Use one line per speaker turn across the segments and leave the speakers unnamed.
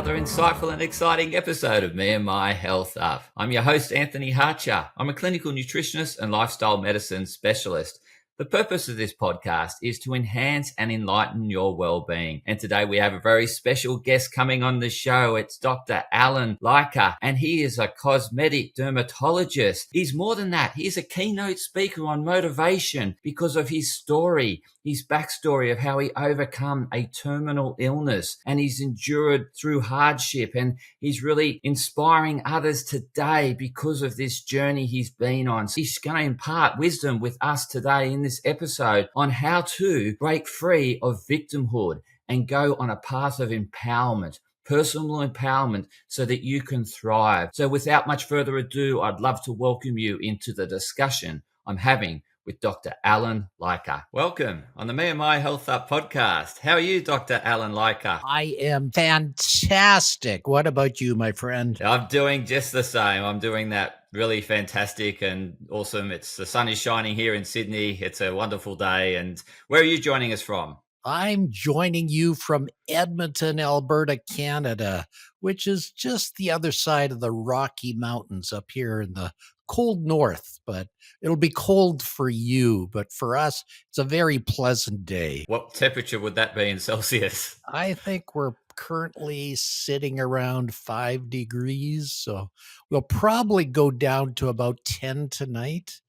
another insightful and exciting episode of Me and My Health Up. I'm your host, Anthony Hartcher. I'm a clinical nutritionist and lifestyle medicine specialist. The purpose of this podcast is to enhance and enlighten your well-being. And today we have a very special guest coming on the show. It's Dr. Lycka, and he is a cosmetic dermatologist. He's more than that. He's a keynote speaker on motivation because of his story, his backstory of how he overcome a terminal illness and he's endured through hardship, and he's really inspiring others today because of this journey he's been on. So he's going to impart wisdom with us today in this episode on how to break free of victimhood and go on a path of empowerment, personal empowerment, so that you can thrive. So without much further ado, I'd love to welcome you into the discussion I'm having with Dr. Lycka. Welcome on the Me and My Health Up podcast. How are you, Dr. Lycka?
I am fantastic. What about you, my friend?
I'm doing just the same. I'm doing that really fantastic and awesome. The sun is shining here in Sydney. It's a wonderful day. And where are you joining us from?
I'm joining you from Edmonton, Alberta, Canada, which is just the other side of the Rocky Mountains up here in the cold north, but it'll be cold for you. But for us, it's a very pleasant day.
What temperature would that be in Celsius?
I think we're currently sitting around 5 degrees. So we'll probably go down to about 10 tonight.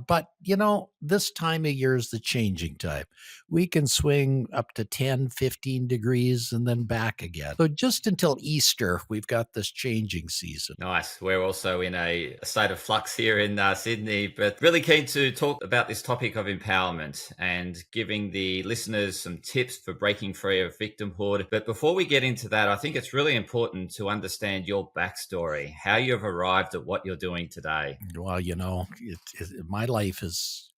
But, this time of year is the changing time. We can swing up to 10, 15 degrees and then back again. So just until Easter, we've got this changing season.
Nice. We're also in a state of flux here in Sydney, but really keen to talk about this topic of empowerment and giving the listeners some tips for breaking free of victimhood. But before we get into that, I think it's really important to understand your backstory, how you've arrived at what you're doing today.
Well, my life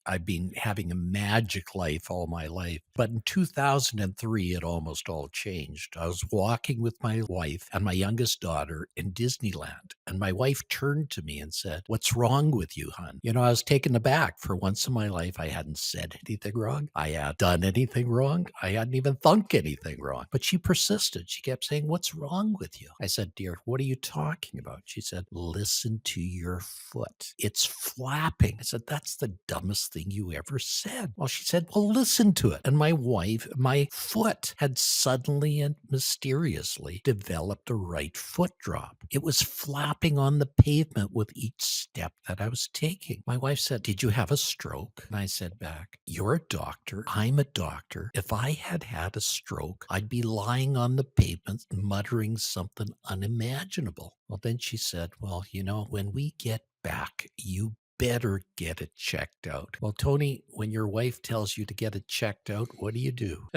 I've been having a magic life all my life. But in 2003, it almost all changed. I was walking with my wife and my youngest daughter in Disneyland. And my wife turned to me and said, "What's wrong with you, hon?" I was taken aback. For once in my life, I hadn't said anything wrong. I had done anything wrong. I hadn't even thunk anything wrong. But she persisted. She kept saying, "What's wrong with you?" I said, "Dear, what are you talking about?" She said, "Listen to your foot. It's flapping." I said, "That's the dumbest thing you ever said." Well, she said, "Well, listen to it." And my foot had suddenly and mysteriously developed a right foot drop. It was flapping on the pavement with each step that I was taking. My wife said, "Did you have a stroke?" And I said back, "You're a doctor. I'm a doctor. If I had had a stroke, I'd be lying on the pavement muttering something unimaginable." Well, then she said, "Well, when we get back, you better get it checked out." Well, Tony, when your wife tells you to get it checked out, what do?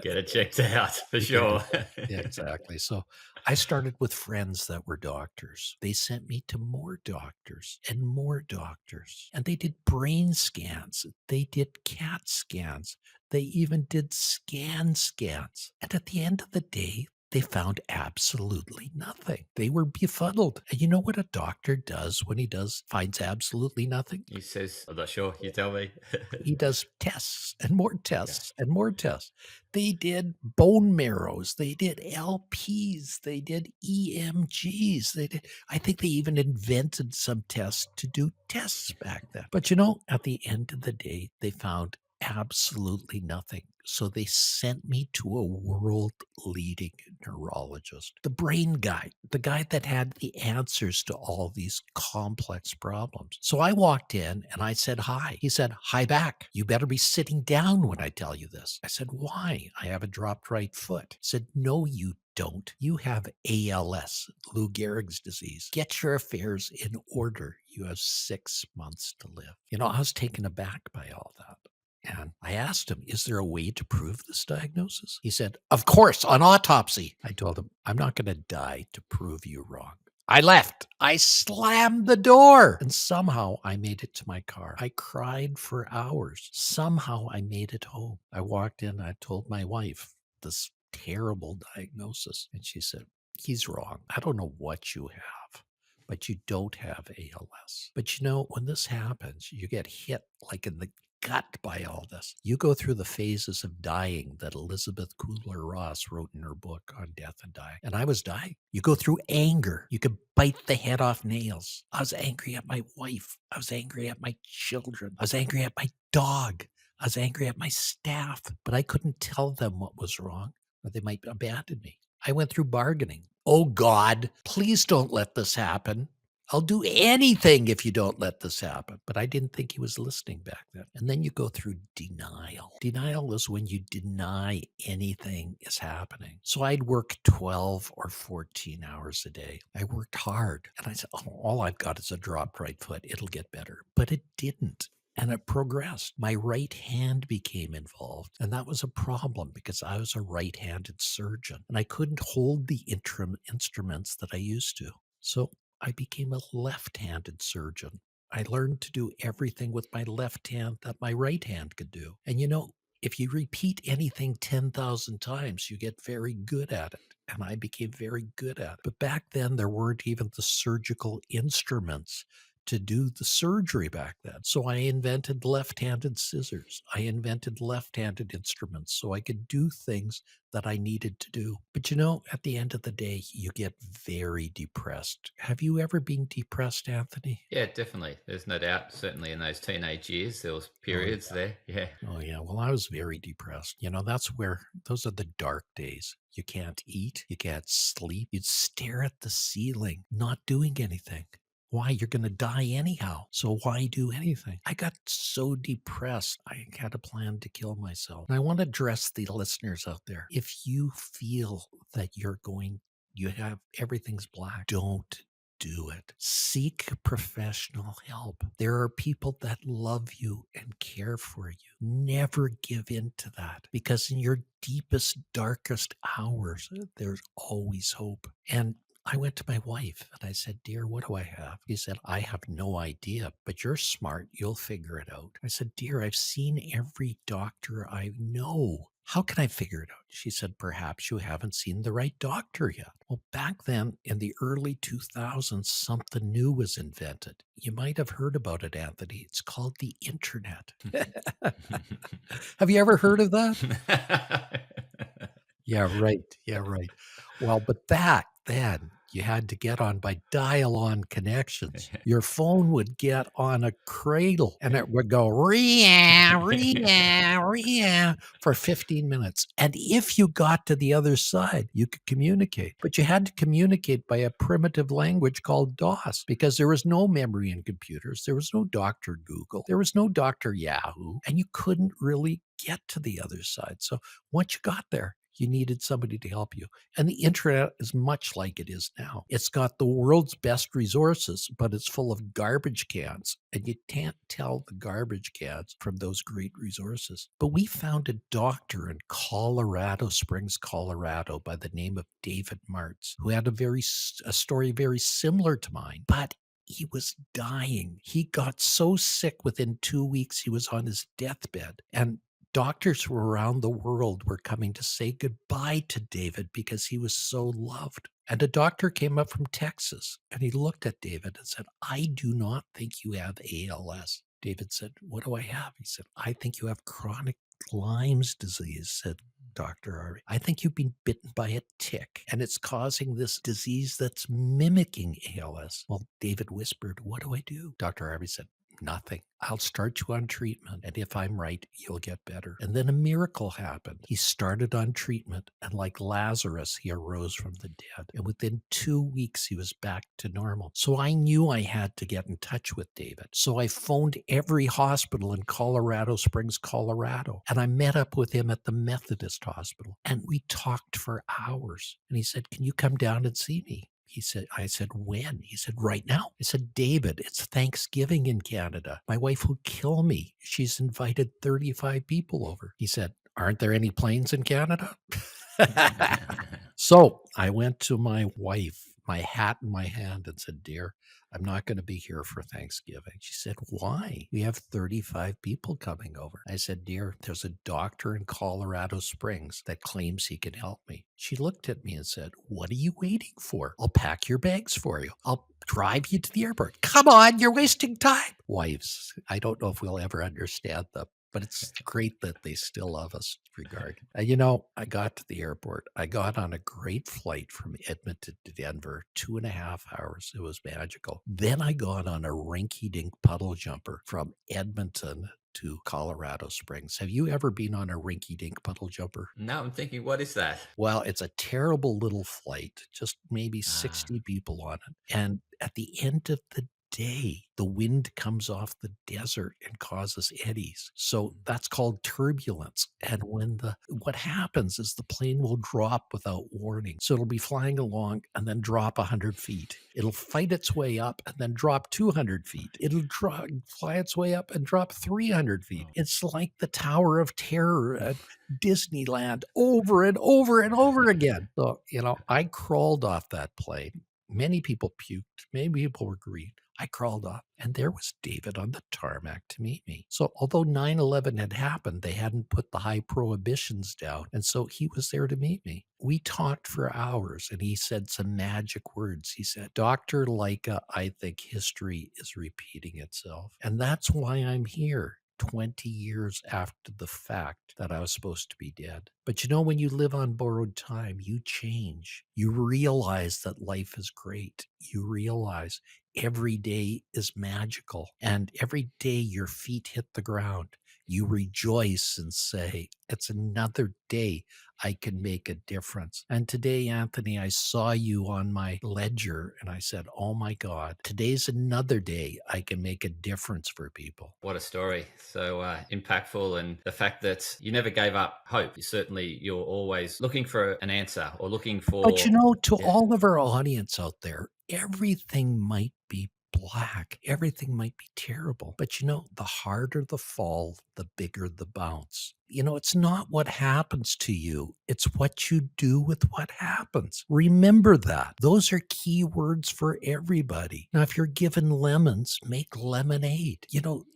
Get it checked out, for sure.
Yeah, exactly. So I started with friends that were doctors. They sent me to more doctors and more doctors. And they did brain scans. They did CAT scans. They even did scans. And at the end of the day, they found absolutely nothing. They were befuddled. And you know what a doctor does when he finds absolutely nothing?
He says, "I'm not sure. You tell me."
He does tests and more tests and more tests. They did bone marrows. They did LPs. They did EMGs. I think they even invented some tests to do tests back then. But at the end of the day, they found absolutely nothing. So they sent me to a world-leading neurologist, the brain guy, the guy that had the answers to all these complex problems. So I walked in and I said, "Hi." He said, "Hi back. You better be sitting down when I tell you this." I said, "Why?" "I have a dropped right foot." He said, "No, you don't. You have ALS, Lou Gehrig's disease. Get your affairs in order. You have 6 months to live." I was taken aback by all that. And I asked him, "Is there a way to prove this diagnosis?" He said, "Of course, on autopsy." I told him, "I'm not going to die to prove you wrong." I left. I slammed the door. And somehow I made it to my car. I cried for hours. Somehow I made it home. I walked in. I told my wife this terrible diagnosis. And she said, "He's wrong. I don't know what you have, but you don't have ALS." But when this happens, you get hit like in the gut by all this. You go through the phases of dying that Elizabeth Kubler-Ross wrote in her book on death and dying. And I was dying. You go through anger. You could bite the head off nails. I was angry at my wife. I was angry at my children. I was angry at my dog. I was angry at my staff, but I couldn't tell them what was wrong or they might abandon me. I went through bargaining. Oh God, please don't let this happen. I'll do anything if you don't let this happen. But I didn't think he was listening back then. And then you go through denial. Denial is when you deny anything is happening. So I'd work 12 or 14 hours a day. I worked hard. And I said, oh, all I've got is a dropped right foot. It'll get better. But it didn't. And it progressed. My right hand became involved. And that was a problem because I was a right-handed surgeon. And I couldn't hold the instruments that I used to. So I became a left-handed surgeon. I learned to do everything with my left hand that my right hand could do. And you know, if you repeat anything 10,000 times, you get very good at it. And I became very good at it. But back then, there weren't even the surgical instruments to do the surgery back then. So I invented left-handed scissors. I invented left-handed instruments so I could do things that I needed to do. But you know, at the end of the day, you get very depressed. Have you ever been depressed, Anthony?
Yeah, definitely. There's no doubt. Certainly in those teenage years, there was periods there. Yeah.
Oh, yeah. Well, I was very depressed. You know, those are the dark days. You can't eat, you can't sleep. You'd stare at the ceiling, not doing anything. Why? You're going to die anyhow. So why do anything? I got so depressed. I had a plan to kill myself. And I want to address the listeners out there. If you feel that you have everything's black, don't do it. Seek professional help. There are people that love you and care for you. Never give in to that because in your deepest, darkest hours, there's always hope. And I went to my wife and I said, dear, what do I have? She said, I have no idea, but you're smart. You'll figure it out. I said, dear, I've seen every doctor I know. How can I figure it out? She said, perhaps you haven't seen the right doctor yet. Well, back then in the early 2000s, something new was invented. You might have heard about it, Anthony. It's called the internet. Have you ever heard of that? Yeah, right. Yeah, right. Well, but back then you had to get on by dial-on connections. Your phone would get on a cradle and it would go ria, ria, ria for 15 minutes. And if you got to the other side, you could communicate. But you had to communicate by a primitive language called DOS because there was no memory in computers. There was no Dr. Google. There was no Dr. Yahoo. And you couldn't really get to the other side. So once you got there, you needed somebody to help you. And the internet is much like it is now. It's got the world's best resources, but it's full of garbage cans. And you can't tell the garbage cans from those great resources. But we found a doctor in Colorado Springs, Colorado, by the name of David Martz, who had a story very similar to mine. But he was dying. He got so sick within 2 weeks, he was on his deathbed. And doctors from around the world were coming to say goodbye to David because he was so loved. And a doctor came up from Texas and he looked at David and said, I do not think you have ALS. David said, what do I have? He said, I think you have chronic Lyme's disease, said Dr. Harvey. I think you've been bitten by a tick and it's causing this disease that's mimicking ALS. Well, David whispered, what do I do? Dr. Harvey said, nothing. I'll start you on treatment. And if I'm right, you'll get better. And then a miracle happened. He started on treatment. And like Lazarus, he arose from the dead. And within 2 weeks, he was back to normal. So I knew I had to get in touch with David. So I phoned every hospital in Colorado Springs, Colorado. And I met up with him at the Methodist Hospital. And we talked for hours. And he said, can you come down and see me? I said, when? He said, right now. I said, David, it's Thanksgiving in Canada. My wife will kill me. She's invited 35 people over. He said, aren't there any planes in Canada? So I went to my wife, my hat in my hand, and said, dear, I'm not going to be here for Thanksgiving. She said, why? We have 35 people coming over. I said, dear, there's a doctor in Colorado Springs that claims he can help me. She looked at me and said, what are you waiting for? I'll pack your bags for you. I'll drive you to the airport. Come on, you're wasting time. Wives, I don't know if we'll ever understand them, but it's great that they still love us regard. I got to the airport. I got on a great flight from Edmonton to Denver, 2.5 hours. It was magical. Then I got on a rinky-dink puddle jumper from Edmonton to Colorado Springs. Have you ever been on a rinky-dink puddle jumper?
No, I'm thinking, what is that?
Well, it's a terrible little flight, just maybe
Ah,
60 people on it. And at the end of the day, the wind comes off the desert and causes eddies. So that's called turbulence. And what happens is the plane will drop without warning. So it'll be flying along and then drop 100 feet. It'll fight its way up and then drop 200 feet. Fly its way up and drop 300 feet.
oh.
It's like the Tower of Terror at Disneyland over and over and over again. So, I crawled off that plane. Many people puked. Many people were grieved. I crawled off, and there was David on the tarmac to meet me. So, although 9/11 had happened, they hadn't put the high prohibitions down. And so he was there to meet me. We talked for hours, and he said some magic words. He said, Dr. Lycka, I think history is repeating itself. And that's why I'm here. 20 years after the fact that I was supposed to be dead. But when you live on borrowed time, you change. You realize that life is great. You realize every day is magical. And every day your feet hit the ground, you rejoice and say, it's another day I can make a difference. And today, Anthony, I saw you on my ledger and I said, oh my God, today's another day I can make a difference for people.
What a story. So impactful. And the fact that you never gave up hope. You're always looking for an answer or looking
But
for,
to
yeah.
all of our audience out there, everything might be black, everything might be terrible. But the harder the fall, the bigger the bounce. It's not what happens to you, it's what you do with what happens. Remember that. Those are key words for everybody. Now, if you're given lemons, make lemonade.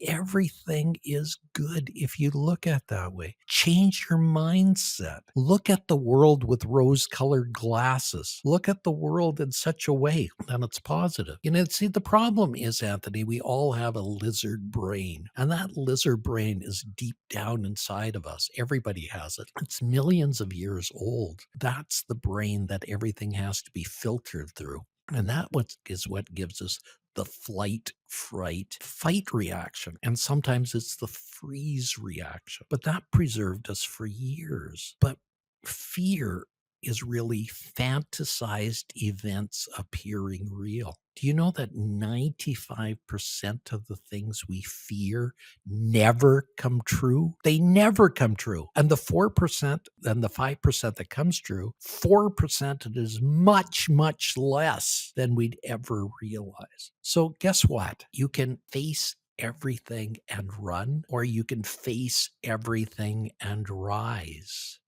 Everything is good if you look at it that way. Change your mindset. Look at the world with rose-colored glasses. Look at the world in such a way that it's positive. See, the problem is, Anthony, we all have a lizard brain, and that lizard brain is deep down inside of us. Everybody has it. It's millions of years old. That's the brain that everything has to be filtered through. And that is what gives us the flight, fright, fight reaction. And sometimes it's the freeze reaction. But that preserved us for years. But fear is really fantasized events appearing real. Do you know that 95% of the things we fear never come true? They never come true. And the 4% and the 5% that comes true, 4% it is much, much less than we'd ever realize. So guess what? You can face everything and run, or you can face everything and rise.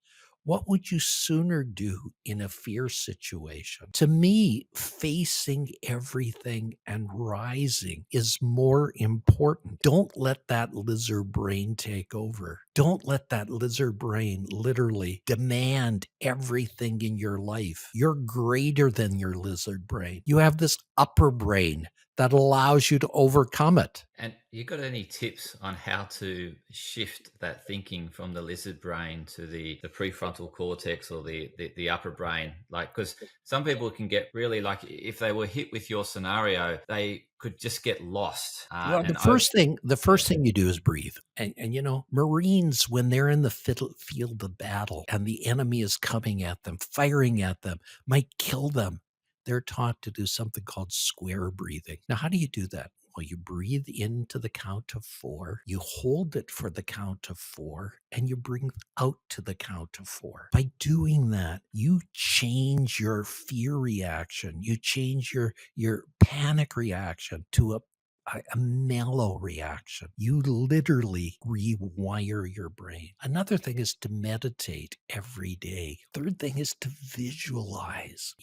What would you sooner do in a fear situation? To me, facing everything and rising is more important. Don't let that lizard brain take over. Don't let that lizard brain literally demand everything in your life. You're greater than your lizard brain. You have this upper brain that allows you to overcome it.
And you got any tips on how to shift that thinking from the lizard brain to the prefrontal cortex or the upper brain? Like, because some people can get really, like, if they were hit with your scenario, they could just get lost.
Well,
And I,
the
yeah,
first thing you do is breathe. And Marines, when they're in the field of battle and the enemy is coming at them, firing at them, might kill them, they're taught to do something called square breathing. Now, how do you do that? Well, you breathe into the count of 4, you hold it for the count of 4, and you bring out to the count of 4. By doing that, you change your fear reaction. You change your panic reaction to a mellow reaction. You literally rewire your brain. Another thing is to meditate every day. Third thing is to visualize.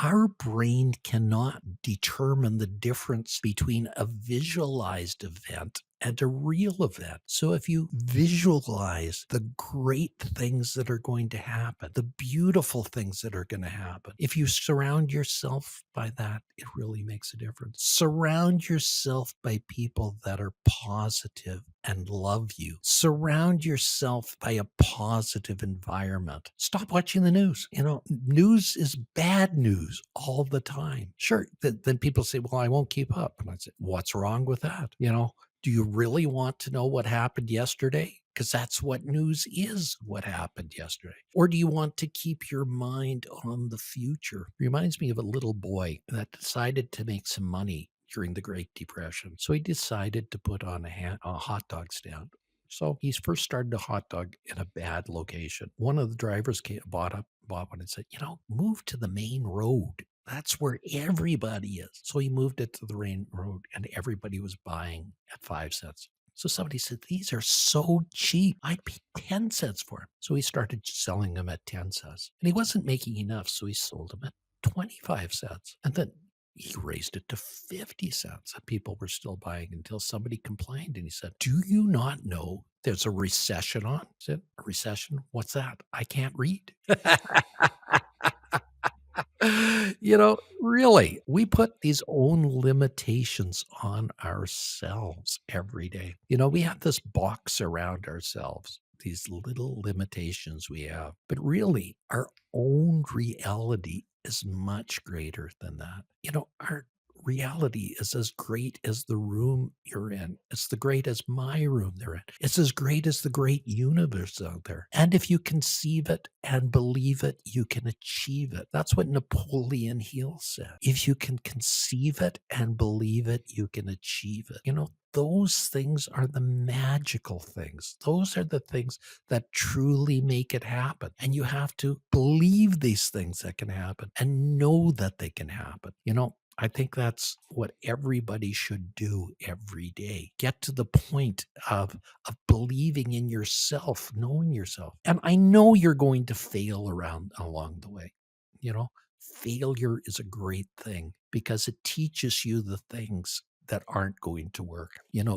Our brain cannot determine the difference between a visualized event and a real event. So if you visualize the great things that are going to happen, the beautiful things that are going to happen, if you surround yourself by that, it really makes a difference. Surround yourself by people that are positive and love you. Surround yourself by a positive environment. Stop watching the news. News is bad news all the time. Sure, then people say, well, I won't keep up. And I say, what's wrong with that? Do you really want to know what happened yesterday? Because that's what news is, what happened yesterday. Or do you want to keep your mind on the future? Reminds me of a little boy that decided to make some money during the Great Depression. So he decided to put on a hot dog stand. So he's first started a hot dog in a bad location. One of the drivers bought one and said, move to the main road. That's where everybody is. So he moved it to the main road and everybody was buying at 5 cents. So somebody said, these are so cheap. I'd pay 10 cents for them. So he started selling them at 10 cents. And he wasn't making enough, so he sold them at 25 cents. And then he raised it to 50 cents. And people were still buying until somebody complained. And he said, do you not know there's a recession on? I said, a recession? What's that? I can't read. Really, we put these own limitations on ourselves every day. We have this box around ourselves, these little limitations we have. But really, our own reality is much greater than that. Our reality is as great as the room you're in. It's the great as my room they're in. It's as great as the great universe out there. And if you conceive it and believe it, you can achieve it. That's what Napoleon Hill said. If you can conceive it and believe it, you can achieve it. Those things are the magical things. Those are the things that truly make it happen. And you have to believe these things that can happen and know that they can happen. I think that's what everybody should do every day. Get to the point of believing in yourself, knowing yourself. And I know you're going to fail along the way. Failure is a great thing because it teaches you the things that aren't going to work.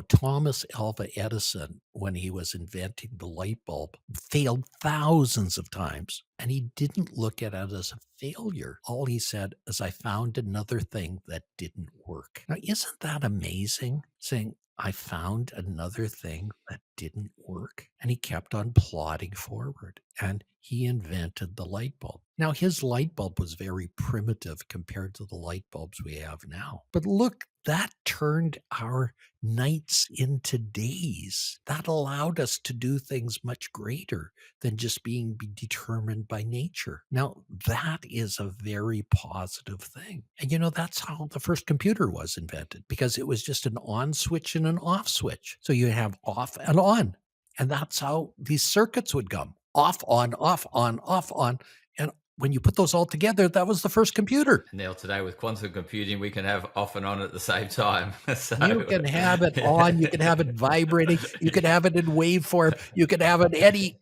Thomas Alva Edison, when he was inventing the light bulb, failed thousands of times. And he didn't look at it as a failure. All he said is, I found another thing that didn't work. Now, isn't that amazing? Saying, I found another thing that didn't work. And he kept on plodding forward. And he invented the light bulb. Now, his light bulb was very primitive compared to the light bulbs we have now. But look, that turned our nights into days. That allowed us to do things much greater than just being determined by nature. Now, that is a very positive thing. And that's how the first computer was invented, because it was just an on switch and an off switch. So you have off and on. And that's how these circuits would come. Off, on, off, on, off, on. And when you put those all together, that was the first computer.
Now, today with quantum computing, we can have off and on at the same time. So
You can have it on, you can have it vibrating, you can have it in waveform, you can have it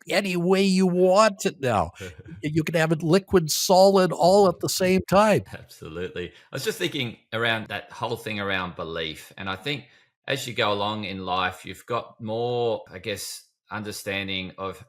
any way you want it now. You can have it liquid, solid, all at the same time.
Absolutely. I was just thinking around that whole thing around belief. And I think as you go along in life, you've got more, I guess, understanding of,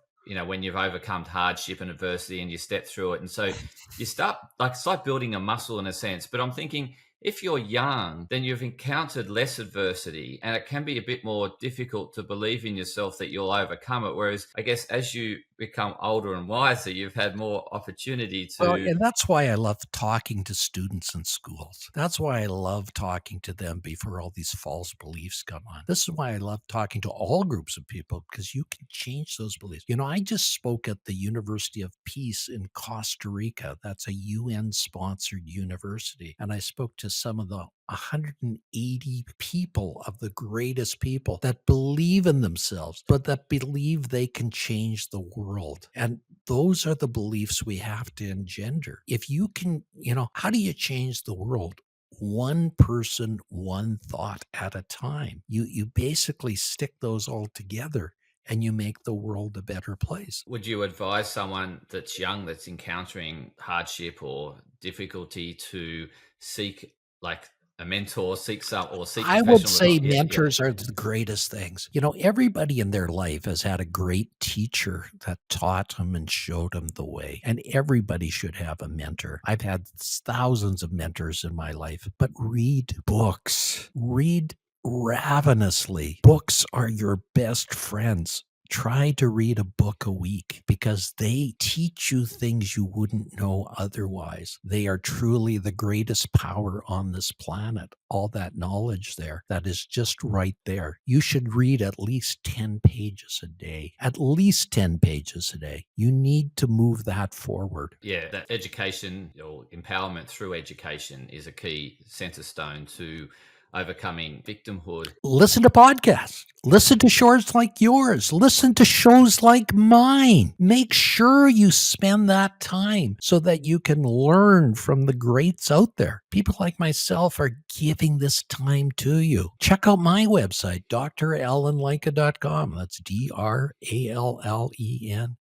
when you've overcome hardship and adversity and you step through it. And so you start, like, it's like building a muscle in a sense. But I'm thinking, if you're young, then you've encountered less adversity and it can be a bit more difficult to believe in yourself that you'll overcome it. Whereas I guess as you become older and wiser, you've had more opportunity
Well,
to.
and that's why I love talking to students in schools. That's why I love talking to them before all these false beliefs come on. This is why I love talking to all groups of people, because you can change those beliefs. I just spoke at the University of Peace in Costa Rica. That's a UN-sponsored university. And I spoke to some of the 180 people of the greatest people that believe in themselves, but that believe they can change the world. And those are the beliefs we have to engender. If you can, how do you change the world? One person, one thought at a time. You basically stick those all together and you make the world a better place.
Would you advise someone that's young, that's encountering hardship or difficulty, to seek like a mentor, seek
I would
professional
say
advice? Yeah.
mentors are the greatest things. Everybody in their life has had a great teacher that taught them and showed them the way. And everybody should have a mentor. I've had thousands of mentors in my life, but read books. Read ravenously. Books are your best friends. Try to read a book a week because they teach you things you wouldn't know otherwise. They are truly the greatest power on this planet. All that knowledge there, that is just right there. You should read at least 10 pages a day. At least 10 pages a day. You need to move that forward.
Yeah, that education or empowerment through education is a key center stone to overcoming victimhood.
Listen to podcasts. Listen to shows like yours. Listen to shows like mine. Make sure you spend that time so that you can learn from the greats out there. People like myself are giving this time to you. Check out my website, drallenlycka.com. That's DRALLEN.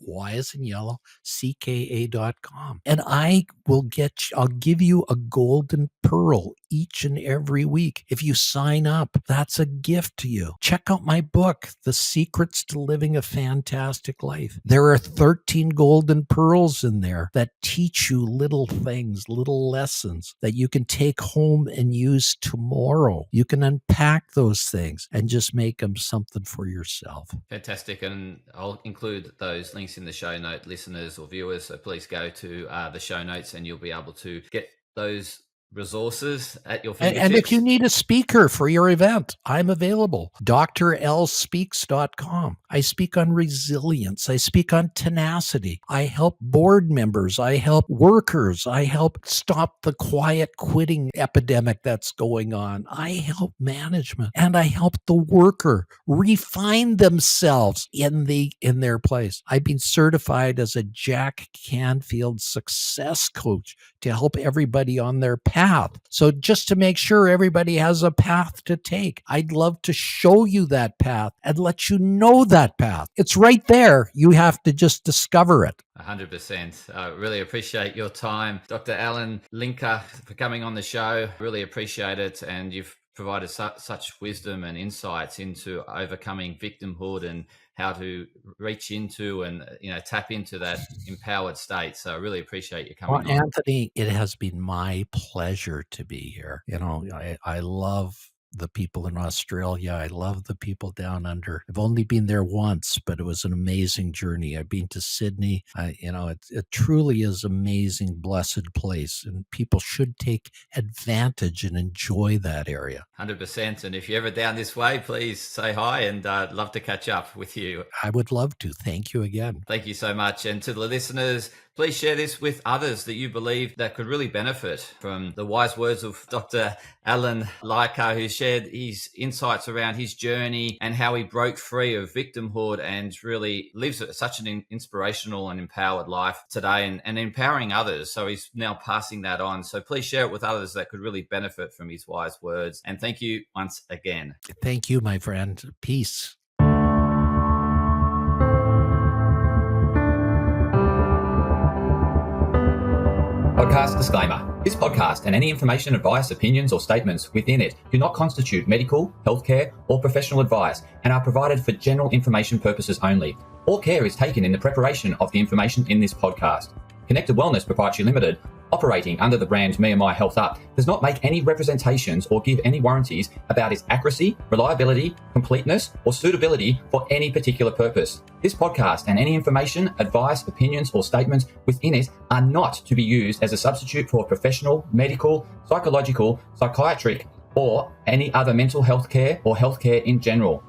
Y as in yellow, CKA.com. And I'll give you a golden pearl each and every week. If you sign up, that's a gift to you. Check out my book, The Secrets to Living a Fantastic Life. There are 13 golden pearls in there that teach you little things, little lessons that you can take home and use tomorrow. You can unpack those things and just make them something for yourself.
Fantastic. And I'll include those links in the show note, listeners or viewers. So please go to the show notes and you'll be able to get those resources at your fingertips.
And if you need a speaker for your event, I'm available. drlspeaks.com. I speak on resilience. I speak on tenacity. I help board members. I help workers. I help stop the quiet quitting epidemic that's going on. I help management, and I help the worker refine themselves in their place. I've been certified as a Jack Canfield success coach to help everybody on their path. So just to make sure everybody has a path to take, I'd love to show you that path and let you know that path. It's right there. You have to just discover it.
100%. I really appreciate your time, Dr. Alan Lycka, for coming on the show. Really appreciate it. And you've provided such wisdom and insights into overcoming victimhood and how to reach into and tap into that empowered state. So I really appreciate you coming on.
Anthony, it has been my pleasure to be here. I love the people in Australia. I love the people down under. I've only been there once, but it was an amazing journey. I've been to Sydney. It truly is amazing, blessed place, and people should take advantage and enjoy that area.
100%. And if you're ever down this way, please say hi, and I'd love to catch up with you.
I would love to. Thank you again.
Thank you so much. And to the listeners, please share this with others that you believe that could really benefit from the wise words of Dr. Alan Lycka, who shared his insights around his journey and how he broke free of victimhood and really lives such an inspirational and empowered life today and empowering others. So he's now passing that on. So please share it with others that could really benefit from his wise words. And thank you once again.
Thank you, my friend. Peace.
Podcast disclaimer. This podcast and any information, advice, opinions, or statements within it do not constitute medical, healthcare, or professional advice and are provided for general information purposes only. All care is taken in the preparation of the information in this podcast. Connected Wellness Proprietary Limited, operating under the brand me&my Health Up, does not make any representations or give any warranties about its accuracy, reliability, completeness, or suitability for any particular purpose. This podcast and any information, advice, opinions, or statements within it are not to be used as a substitute for professional, medical, psychological, psychiatric, or any other mental health care or healthcare in general.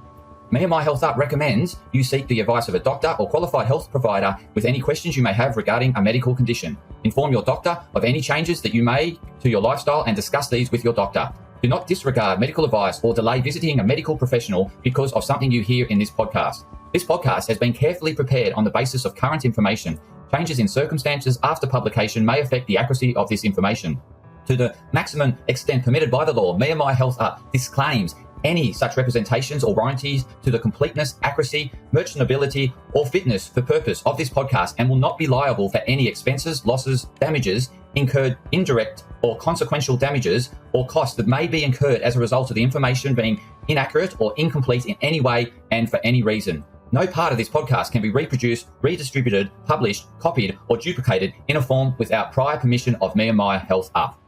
me&my Health Up recommends you seek the advice of a doctor or qualified health provider with any questions you may have regarding a medical condition. Inform your doctor of any changes that you may to your lifestyle and discuss these with your doctor. Do not disregard medical advice or delay visiting a medical professional because of something you hear in this podcast. This podcast has been carefully prepared on the basis of current information. Changes in circumstances after publication may affect the accuracy of this information. To the maximum extent permitted by the law, me&my Health Up disclaims any such representations or warranties to the completeness, accuracy, merchantability, or fitness for purpose of this podcast, and will not be liable for any expenses, losses, damages incurred, indirect or consequential damages or costs that may be incurred as a result of the information being inaccurate or incomplete in any way and for any reason. No part of this podcast can be reproduced, redistributed, published, copied, or duplicated in a form without prior permission of Me and My Health Up.